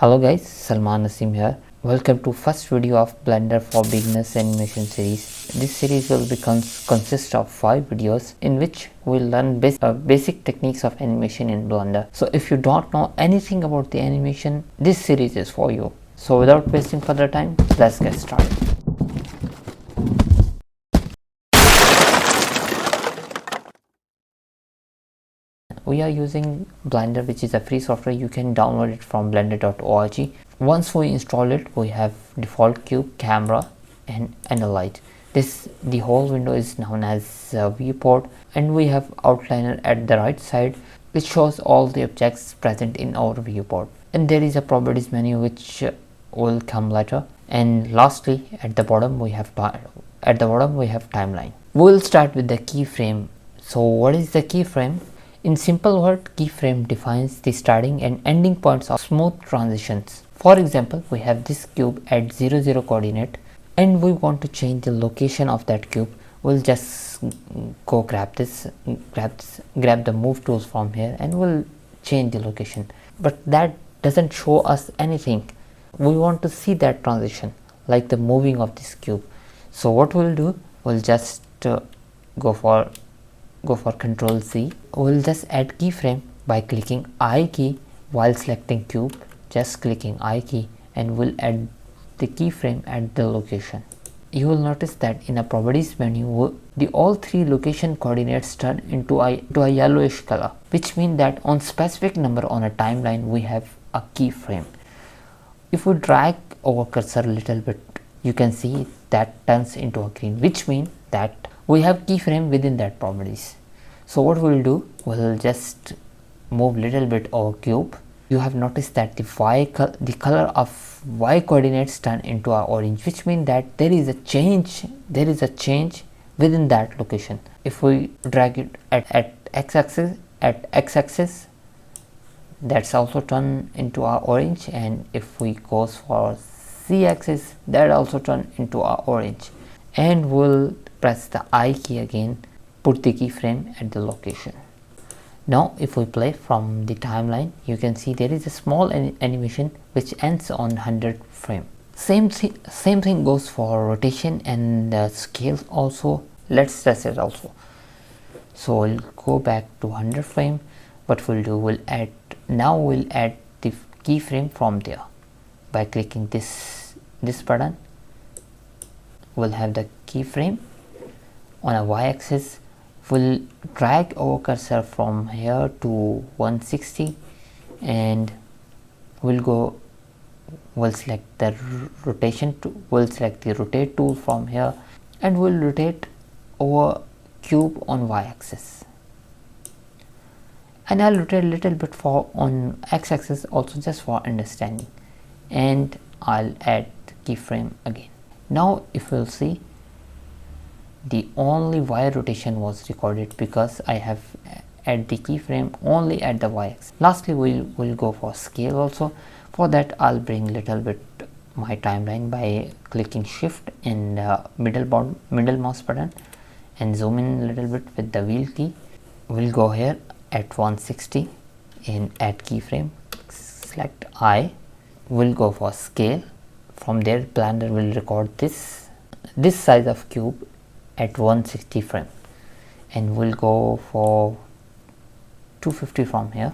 Hello guys, Salman Nasim here. Welcome to first video of Blender for Beginners animation series. This series will consist of 5 videos in which we'll learn basic techniques of animation in Blender. So if you don't know anything about the animation, this series is for you. So without wasting further time, let's get started. We are using Blender, which is a free software. You can download it from blender.org. Once we install it, we have default cube, camera and a light. The whole window is known as viewport, and we have outliner at the right side which shows all the objects present in our viewport, and there is a properties menu which will come later, and lastly at the bottom we have timeline. We'll start with the keyframe. So what is the keyframe? In simple word, keyframe defines the starting and ending points of smooth transitions. For example, we have this cube at 0, 0 coordinate and we want to change the location of that cube. We'll just go grab the move tools from here and we'll change the location. But that doesn't show us anything. We want to see that transition, like the moving of this cube. So what we'll do, we'll just go for Control Z. We'll just add keyframe by clicking I key while selecting cube. Just clicking I key and we'll add the keyframe at the location. You will notice that in a properties menu, all 3 location coordinates turn into a yellowish color, which means that on specific number on a timeline we have a keyframe. If we drag our cursor a little bit, you can see that turns into a green, which means that we have keyframe within that properties. So what we'll do, we'll just move little bit our cube. You have noticed that the color of y coordinates turn into a orange, which means that there is a change within that location. If we drag it at x-axis, that's also turn into a orange, and if we goes for z-axis, that also turn into a orange. And we'll press the I key again, put the keyframe at the location. Now if we play from the timeline, you can see there is a small animation which ends on 100 frame. Same thing goes for rotation and scale also. Let's test it also. So we'll go back to 100 frame. What we'll do, we'll add the keyframe from there by clicking this button. We'll have the keyframe on a y-axis. We'll drag our cursor from here to 160 and we'll select the rotate tool from here, and we'll rotate our cube on y-axis, and I'll rotate a little bit on x-axis also, just for understanding, and I'll add keyframe again. Now if you'll see, the only y rotation was recorded because I have add the keyframe only at the y-axis. Lastly, we'll go for scale also. For that, I'll bring little bit my timeline by clicking shift and middle mouse button and zoom in a little bit with the wheel key. We'll go here at 160 and add keyframe, select I. We'll go for scale. From there, Blender will record this size of cube at 160 frame, and we'll go for 250 from here.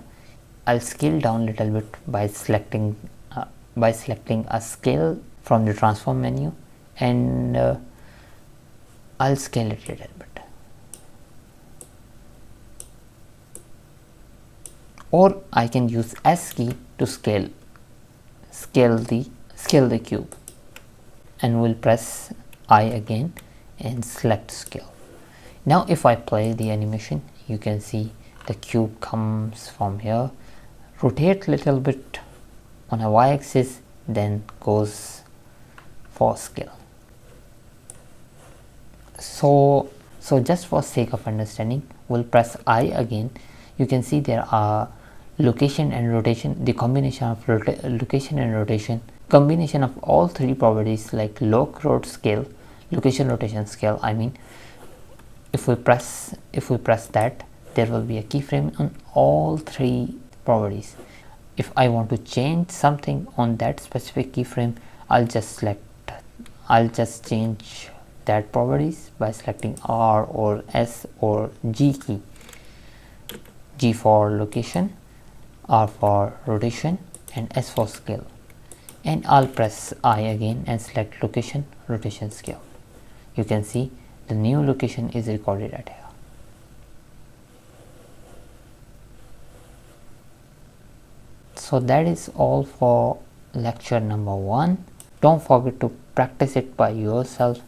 I'll scale down a little bit by selecting a scale from the transform menu, and I'll scale it a little bit, or I can use S key to scale the cube, and we'll press I again and select scale. Now if I play the animation, you can see the cube comes from here, rotate little bit on a y-axis, then goes for scale. So just for sake of understanding, we'll press I again. You can see there are location and rotation. The combination of location and rotation, combination of all 3 properties like loc, rot, scale, location, rotation, scale. I mean, if we press that, there will be a keyframe on all 3 properties. If I want to change something on that specific keyframe, I'll just change that properties by selecting R or S or G key. G for location, R for rotation, and S for scale. And I'll press I again and select location, rotation, scale. You can see the new location is recorded at here. So that is all for lecture number 1. Don't forget to practice it by yourself.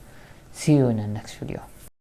See you in the next video.